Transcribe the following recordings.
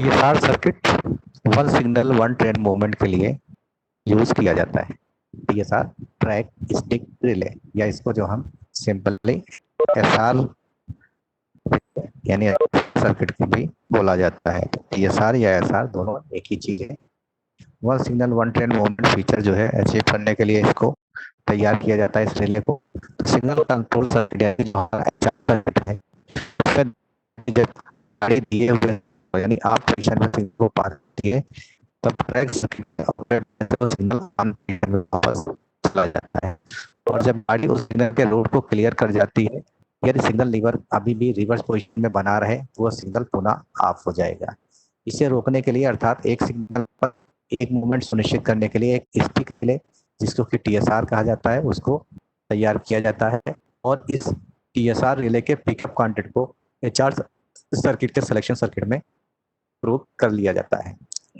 TSR circuit one signal one train movement के लिए use किया जाता है। टीएसआर ट्रैक स्टिक रिले, या इसको जो हम सिंपली एसआर यानी सर्किट को भी बोला जाता है। टीएसआर या एसआर दोनों एक ही चीज है। One signal one train movement feature जो है अचीव करने के लिए इसको तैयार किया जाता है, इस रिले को। तो सिग्नल कंट्रोल सर्किट है, जब दिए हुए यानी आप पोजीशन में सिग्नल को पास दिए तब ट्रैक सिग्नल वापस चला जाता है। और जब गाड़ी उस सिग्नल के रूट को क्लियर कर जाती है, यदि सिग्नल लीवर अभी भी रिवर्स पोजीशन में बना रहे तो वह सिग्नल पुनः ऑफ हो जाएगा। इसे रोकने के लिए अर्थात एक सिग्नल पर एक मूवमेंट सुनिश्चित करने के लिए एक स्टिक रिले, जिसको कि टीएसआर कहा जाता है, उसको तैयार किया जाता है। और इस टीएसआर रिले के पिकअप कॉन्टेक्ट को एचआर सर्किट के सिलेक्शन सर्किट में प्रूव कर लिया जाता है,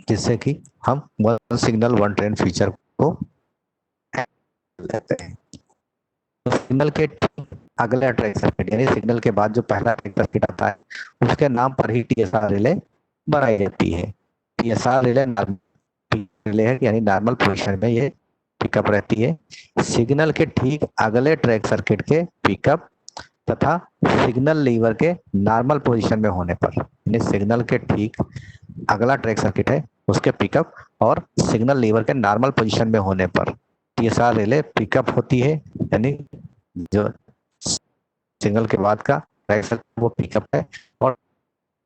जिससे कि हम one signal one train feature को लेते हैं। तो सिग्नल के अगला ट्रैक सर्किट यानी सिग्नल के बाद जो पहला ट्रैक सर्किट आता है उसके नाम पर ही टीएसआर रिले बनाई जाती है। टीएसआर रिले रिले है, यानी नॉर्मल पोजीशन में ये पिकअप रहती है। सिग्नल के ठीक अगले ट्रैक सर्किट के पिकअप तथा सिग्नल लीवर के नॉर्मल पोजीशन में होने पर, यानी सिग्नल के ठीक अगला ट्रैक सर्किट है उसके पिकअप और सिग्नल लीवर के नॉर्मल पोजीशन में होने पर टीएसआर रिले पिकअप होती है, यानी जो सिग्नल के बाद का ट्रैक सर्किट वो पिकअप है और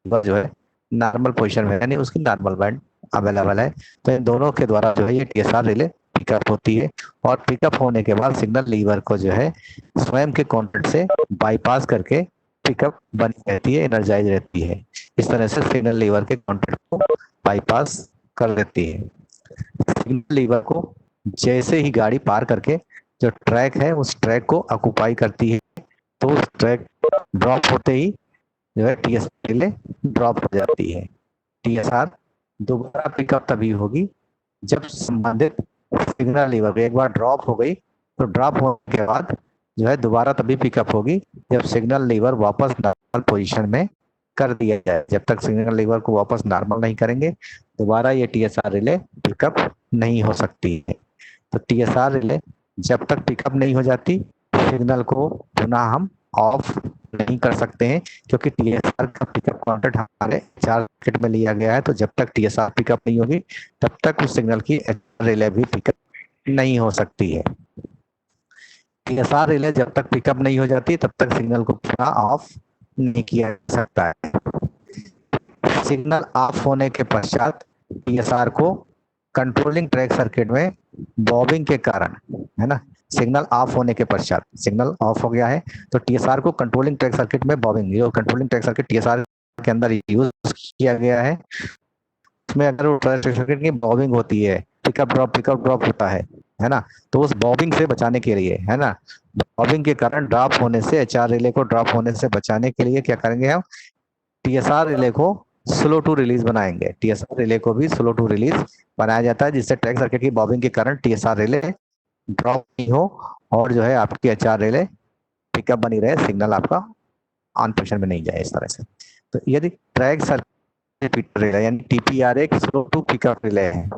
जो है नॉर्मल पोजीशन में, यानी उसकी नॉर्मल बैंड अवेलेबल है। तो इन दोनों के द्वारा जो है ये टीएसआर रिले पिकअप होती है। और पिकअप होने के बाद सिग्नल लीवर को जो है स्वयं के कॉन्टेक्ट से बाईपास करके पिकअप बनी रहती है, एनर्जाइज रहती है। इस तरह से सिग्नल लीवर के कॉन्टेक्ट को बाईपास कर देती है। सिग्नल लीवर को जैसे ही गाड़ी पार करके जो ट्रैक है उस ट्रैक को ऑक्युपाई करती है, तो उस ट्रैक ड्रॉप होते ही जो है टीएसआर रिले ड्रॉप हो जाती है। टीएसआर दोबारा पिकअप तभी होगी जब संबंधित सिग्नल लीवर एक बार ड्रॉप हो गई, तो ड्रॉप होने के बाद जो है दोबारा तभी पिकअप होगी जब सिग्नल लीवर वापस नॉर्मल पोजीशन में कर दिया जाए। जब तक सिग्नल लीवर को वापस नॉर्मल नहीं करेंगे दोबारा ये टीएसआर रिले पिकअप नहीं हो सकती है। तो टीएसआर रिले जब तक पिकअप नहीं हो जाती सिग्नल को पुनः हम ऑफ नहीं कर सकते हैं, क्योंकि टीएसआर का पिकअप कॉन्टेक्ट हमारे चार सर्किट में लिया गया है। तो जब तक टीएसआर पिकअप नहीं होगी तब तक उस सिग्नल की रिले भी पिकअप नहीं हो सकती है। टीएसआर रिले जब तक पिकअप नहीं हो जाती तब तक सिग्नल को पुनः ऑफ नहीं किया जा सकता है। सिग्नल ऑफ होने के पश्चात टीएसआर को कंट्रोलिंग ट्रैक सर्किट में बॉबिंग के कारण, है ना, सिग्नल ऑफ होने के पश्चात सिग्नल ऑफ हो गया है तो टीएसआर को कंट्रोलिंग ट्रैक सर्किट में बॉबिंग, जो कंट्रोलिंग ट्रैक सर्किट टीएसआर के अंदर यूज किया गया है उसमें अगर ट्रैक सर्किट की बॉबिंग होती है, पिकअप ड्रॉप होता है ना, तो उस बॉबिंग से बचाने के लिए, है ना, बॉबिंग के कारण ड्रॉप होने से एचआर रिले को ड्रॉप होने से बचाने के लिए क्या करेंगे हम, टीएसआर रिले को स्लो टू रिलीज बनाएंगे। टीएसआर रिले को भी स्लो टू रिलीज बनाया जाता है जिससे ट्रैक सर्किट की बॉबिंग के कारण टीएसआर रिले ड्रॉप नहीं हो और जो है आपकी एचआर रिले पिकअप बनी रहे, सिग्नल आपका ऑन पोजिशन में नहीं जाए इस तरह से। तो यदि ट्रैक सर्किट रिले यानी टीपीआर एक स्लो टू पिकअप रिले है,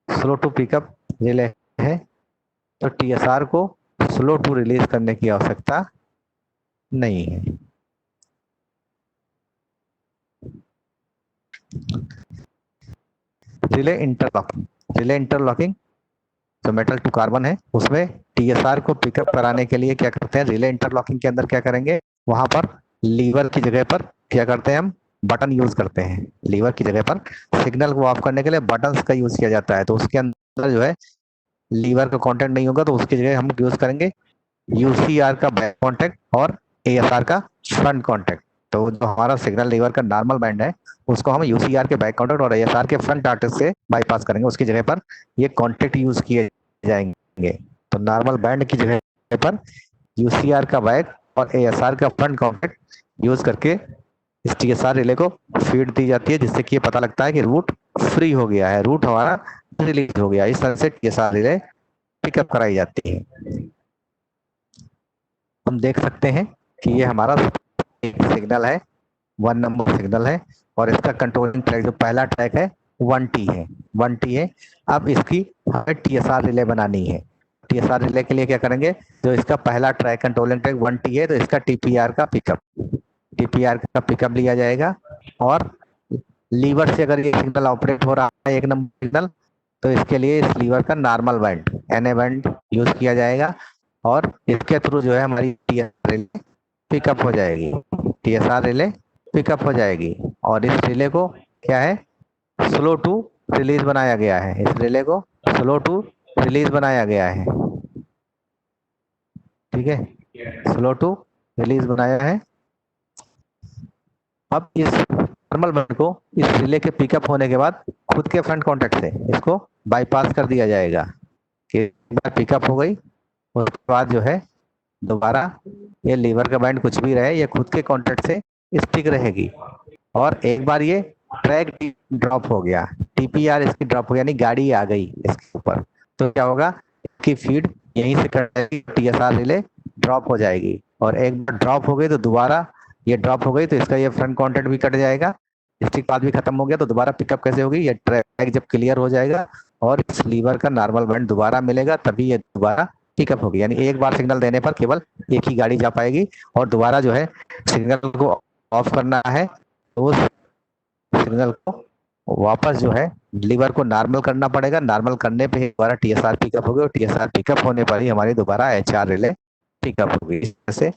स्लो टू पिकअप रिले है, तो टीएसआर को स्लो टू रिलीज करने की आवश्यकता नहीं है। रिले इंटरलॉकिंग जो मेटल टू कार्बन है उसमें टीएसआर को पिकअप कराने के लिए क्या करते हैं, रिले इंटरलॉकिंग के अंदर क्या करेंगे, वहां पर लीवर की जगह पर क्या करते हैं, हम बटन यूज करते हैं। लीवर की जगह पर सिग्नल को ऑफ करने के लिए बटन का यूज किया जाता है। तो उसके अंदर जो है लीवर का कॉन्टेक्ट नहीं होगा तो उसकी जगह हम यूज करेंगे यूसीआर का बैक कॉन्टेक्ट और एएसआर का फ्रंट कॉन्टेक्ट। तो जो हमारा सिग्नल लीवर का नॉर्मल बैंड है उसको हम यूसीआर के बैक कॉन्टेक्ट और एएसआर के फ्रंट कॉन्टेक्ट से बाईपास करेंगे, उसकी जगह पर ये कॉन्टेक्ट यूज किए जाएंगे। तो नॉर्मल बैंड की जगह पर यूसीआर का बैक और एएसआर का फ्रंट कॉन्टेक्ट यूज करके इस टीएसआर रिले को फीड दी जाती है, जिससे कि ये पता लगता है कि रूट फ्री हो गया है, रूट हमारा रिलीज हो गया। इस तरह से टीएसआर रिले पिकअप कराई जाती है। हम देख सकते हैं कि ये हमारा एक सिग्नल है 1 नंबर सिग्नल है और इसका कंट्रोलिंग ट्रैक जो पहला ट्रैक है 1T है, 1T है। अब इसकी हमें TSR रिले बनानी है। TSR रिले के लिए क्या करेंगे, जो इसका पहला ट्रैक कंट्रोलिंग ट्रैक 1T है तो इसका TPR का पिकअप, TPR का पिकअप लिया जाएगा और लीवर से अगर ये सिग्नल ऑपरेट हो रहा है 1 नंबर सिग्नल, तो इसके लिए इस लीवर का normal band NA band use किया जाएगा और इसके थ्रू जो है हमारी TSR रिले पिकअप हो जाएगी, TSR रिले पिकअप हो जाएगी। और इस रिले को क्या है, स्लो टू रिलीज बनाया गया है, इस रिले को स्लो टू रिलीज बनाया गया है, ठीक है, स्लो टू रिलीज बनाया है। अब इस थर्मल बैंड को इस रिले के पिकअप होने के बाद खुद के फ्रंट कॉन्टेक्ट से इसको बाईपास कर दिया जाएगा कि एक बार पिकअप हो गई उसके बाद जो है दोबारा ये लीवर का बैंड कुछ भी रहे ये खुद के कॉन्टेक्ट से स्टिक रहेगी। और एक बार ये ट्रैक ड्रॉप हो गया, TPR इसकी ड्रॉप हो गया, यानी गाड़ी आ गई इसके ऊपर, तो क्या होगा, इसकी फीड यहीं से कट जाएगी, TSR रिले ड्रॉप हो जाएगी। और एक बार ड्रॉप हो गई तो दोबारा ये ड्रॉप हो गई तो इसका ये फ्रंट कॉन्टेक्ट भी कट जाएगा, स्टिक पाथ भी खत्म हो गया, तो दोबारा पिकअप कैसे होगी, ये ट्रैक जब क्लियर हो जाएगा और इस लीवर का नॉर्मल बैंड दोबारा मिलेगा तभी ये दोबारा पिकअप होगी। यानी एक बार सिग्नल देने पर केवल एक ही गाड़ी जा पाएगी और दोबारा जो है सिग्नल को ऑफ करना है तो उस सिग्नल को वापस जो है लीवर को नॉर्मल करना पड़ेगा, नॉर्मल करने पे ही दोबारा TSR पिकअप होगी और TSR पिकअप होने पर ही हमारी दोबारा HR रिले पिकअप होगी। जैसे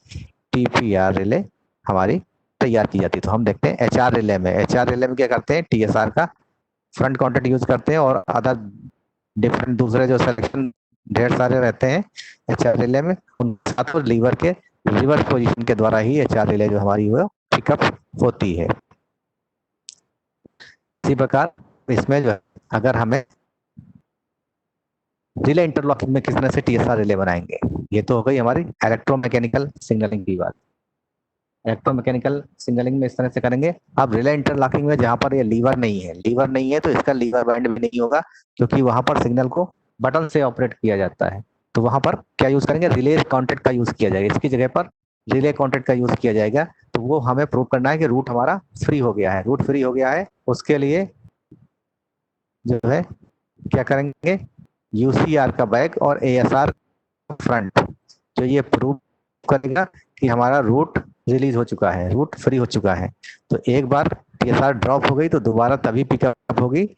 TPR रिले हमारी तैयार की जाती है। तो हम देखते हैं HR रिले में, HR रिले में क्या करते हैं, TSR का फ्रंट कॉन्टेक्ट यूज करते हैं और अदर डिफरेंट दूसरे जो सिलेक्शन ढेर सारे रहते हैं HR रिले में, उन साथ लीवर के रिवर्स पोजीशन के द्वारा ही HR रिले जो हमारी वो पिकअप होती है। इसी प्रकार इसमें जो अगर हमें रिले इंटरलॉकिंग में किस तरह से TSR रिले बनाएंगे, ये तो हो गई हमारी इलेक्ट्रोमैकेनिकल सिग्नलिंग की बात। इलेक्ट्रोमैकेनिकल सिग्नलिंग में इस तरह से करेंगे। अब रिले इंटरलॉकिंग में जहां पर ये लीवर नहीं है, लीवर नहीं है तो इसका लीवर बैंड भी नहीं होगा क्योंकि वहां पर सिग्नल को बटन से ऑपरेट किया जाता है। तो वहां पर क्या यूज करेंगे, रिले कॉन्टेक्ट का यूज किया जाएगा, इसकी जगह पर रिले कॉन्टेक्ट का यूज किया जाएगा। तो वो हमें प्रूव करना है कि रूट हमारा फ्री हो गया है, रूट फ्री हो गया है। उसके लिए जो है क्या करेंगे, UCR का बैक और ASR फ्रंट, जो ये प्रूव करेगा कि हमारा रूट रिलीज हो चुका है, रूट फ्री हो चुका है। तो एक बार TSR ड्रॉप हो गई तो दोबारा तभी पिकअप होगी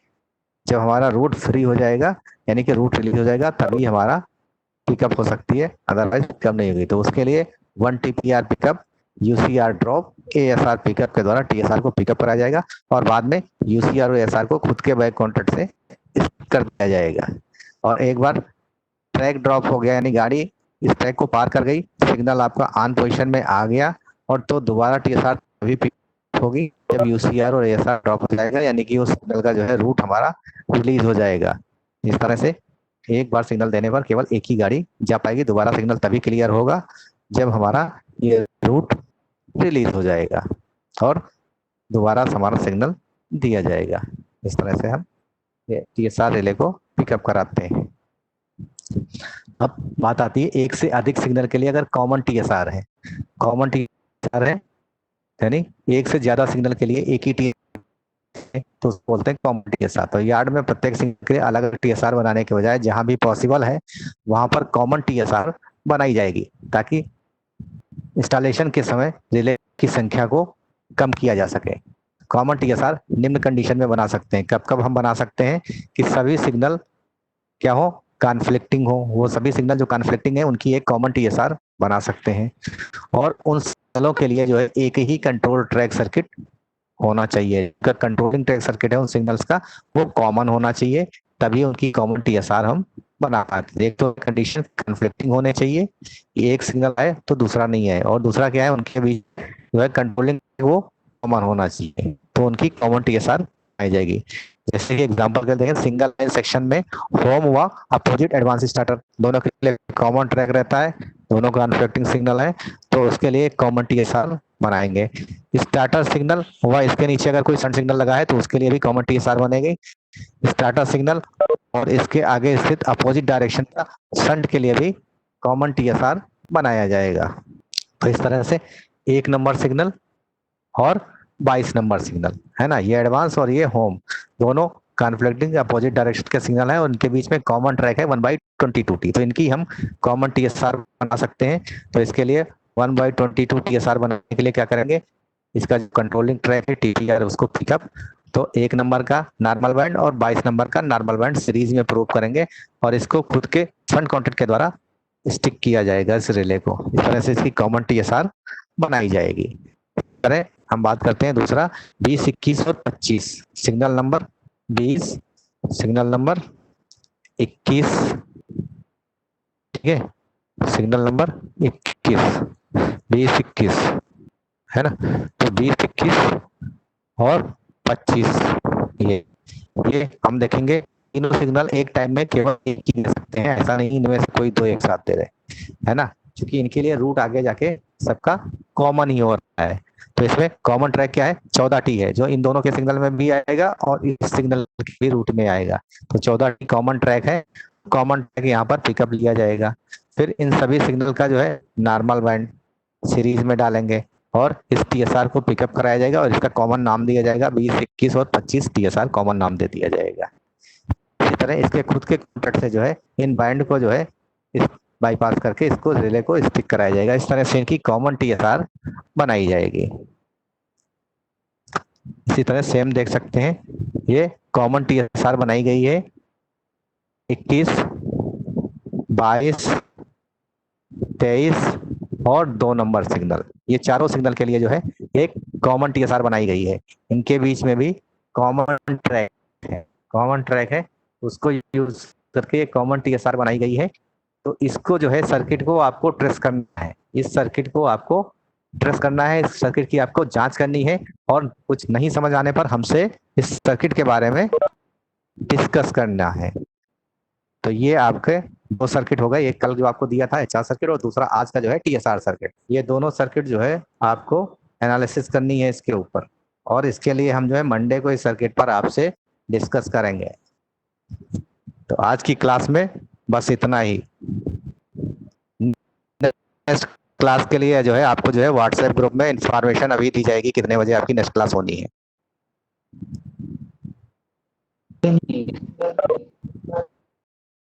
जब हमारा रूट फ्री हो जाएगा, यानी कि रूट रिलीज हो जाएगा तभी हमारा पिकअप हो सकती है, अदरवाइज पिकअप नहीं होगी। तो उसके लिए 1 TPR pickup, UCR drop, ASR pickup के द्वारा TSR को पिकअप कराया जाएगा और बाद में UCR और ASR को खुद के बैक कॉन्टेक्ट से कर दिया जाएगा। और एक बार ट्रैक ड्रॉप हो गया यानी गाड़ी इस ट्रैक को पार कर गई, सिग्नल आपका ऑन पोजीशन में आ गया और तो दोबारा TSR तभी पिकअप होगी जब UCR और ASR ड्रॉप हो जाएगा, यानी कि उस सिग्नल का जो है रूट हमारा रिलीज हो जाएगा। इस तरह से एक बार सिग्नल देने पर केवल एक ही गाड़ी जा पाएगी, दोबारा सिग्नल तभी क्लियर होगा जब हमारा ये रूट रिलीज हो जाएगा और दोबारा हमारा सिग्नल दिया जाएगा। इस तरह से हम TSR रिले को पिकअप कराते हैं। अब बात आती है एक से अधिक सिग्नल के लिए अगर कॉमन TSR है, कॉमन TSR है यानी एक से ज्यादा सिग्नल के लिए एक ही TSR तो बोलते हैं कॉमन TSR। तो यार्ड में प्रत्येक सिग्नल के लिए अलग अलग TSR बनाने के बजाय जहां भी पॉसिबल है वहां पर कॉमन TSR बनाई जाएगी ताकि इंस्टॉलेशन के समय रिले की संख्या को कम किया जा सके। कॉमन TSR निम्न कंडीशन में बना सकते हैं, कब कब हम बना सकते हैं कि सभी सिग्नल क्या हो, कॉन्फ्लिक्टिंग हो, वो सभी सिग्नल जो कॉन्फ्लिक्टिंग है उनकी एक कॉमन TSR बना सकते हैं। और उन सिग्नलों के लिए जो है एक ही कंट्रोल ट्रैक सर्किट होना चाहिए, कंट्रोलिंग ट्रैक सर्किट है उन सिग्नल्स का वो कॉमन होना चाहिए, तभी उनकी कॉमन TSR हम बना पाते हैं। एक तो कंडीशन कॉन्फ्लिक्टिंग होने चाहिए, एक सिग्नल है तो दूसरा नहीं है, और दूसरा क्या है उनके बीच जो है कंट्रोलिंग वो कॉमन होना चाहिए, तो उनकी कॉमन TSR आई जाएगी। जैसे कि एग्जांपल के देखें, सिंगल लाइन सेक्शन में होम व अपोजिट एडवांस स्टार्टर दोनों के लिए कॉमन ट्रैक रहता है, दोनों कॉन्फ्लिक्टिंग सिग्नल है तो उसके लिए कॉमन TSR बनाएंगे। स्टार्टर सिग्नल व इसके नीचे अगर कोई शंट सिग्नल लगा है तो उसके लिए भी कॉमन TSR बनेगी। स्टार्टर सिग्नल और इसके आगे स्थित अपोजिट डायरेक्शन का शंट के लिए भी कॉमन TSR बनाया जाएगा। तो इस तरह से एक नंबर सिग्नल और 22 नंबर सिग्नल है ना, ये एडवांस और ये होम, दोनों कॉन्फ्लिक्टिंग अपोजिट डायरेक्शन के सिग्नल है, उनके बीच में कॉमन ट्रैक है 1/22 टी। तो इनकी हम कॉमन टीएसआर बना सकते हैं। तो इसके लिए 1/22 टीएसआर बनाने के लिए क्या करेंगे, इसका जो कंट्रोलिंग ट्रैक है टीटीआर उसको पिकअप, तो 1 नंबर का नॉर्मल बैंड और 22 नंबर का नॉर्मल बैंड सीरीज में प्रूव करेंगे, और इसको खुद के फंड कॉन्टेक्ट के द्वारा स्टिक किया जाएगा इस रिले को। इस तरह से इसकी कॉमन टीएसआर बनाई जाएगी। तरह हम बात करते हैं दूसरा 20, 21 और 25 सिग्नल नंबर 20, सिग्नल नंबर 21, ठीक है, सिग्नल नंबर 21, 20, 21 है ना। तो 20, 21 और 25, ये हम देखेंगे तीनों सिग्नल एक टाइम में केवल एक ही दे सकते हैं, ऐसा नहीं इनमें से कोई दो एक साथ दे रहे, है ना, क्योंकि इनके लिए रूट आगे जाके सबका कॉमन ही हो रहा है। तो इसमें कॉमन ट्रैक क्या है, 14T है, जो इन दोनों के सिग्नल में भी आएगा और इस सिग्नल के भी रूट में आएगा। तो 14T कॉमन ट्रैक है, कॉमन ट्रैक यहाँ पर पिकअप लिया जाएगा। फिर इन सभी सिग्नल का जो है नॉर्मल बैंड सीरीज में डालेंगे और इस टीएसआर को पिकअप कराया जाएगा और इसका कॉमन नाम दिया जाएगा 20, 21 और 25 टीएसआर कॉमन नाम दे दिया जाएगा। इसी तरह इसके खुद के कॉन्टेक्ट से जो है इन बैंड को जो है इस बाईपास करके इसको रिले को स्टिक कराया जाएगा। इस तरह से इनकी कॉमन टीएसआर बनाई जाएगी। इसी तरह सेम देख सकते हैं, ये कॉमन टीएसआर बनाई गई है 21, 22, 23 और 2 नंबर सिग्नल, ये चारों सिग्नल के लिए जो है एक कॉमन टीएसआर बनाई गई है। इनके बीच में भी कॉमन ट्रैक है, कॉमन ट्रैक है, उसको यूज करके एक कॉमन टीएसआर बनाई गई है। तो इसको जो है सर्किट को आपको ट्रेस करना है, इस सर्किट को आपको ट्रेस करना है, इस सर्किट की आपको जांच करनी है, और कुछ नहीं समझ आने पर हमसे इस सर्किट के बारे में डिस्कस करना है। तो ये आपके दो सर्किट हो गए, एक कल जो आपको दिया था एचआर सर्किट और दूसरा आज का जो है टीएसआर सर्किट। ये दोनों सर्किट जो है आपको एनालिसिस करनी है इसके ऊपर, और इसके लिए हम जो है मंडे को इस सर्किट पर आपसे डिस्कस करेंगे। तो आज की क्लास में बस इतना ही। नेक्स्ट क्लास के लिए जो है आपको जो है व्हाट्सएप ग्रुप में इंफॉर्मेशन अभी दी जाएगी कितने बजे आपकी नेक्स्ट क्लास होनी है।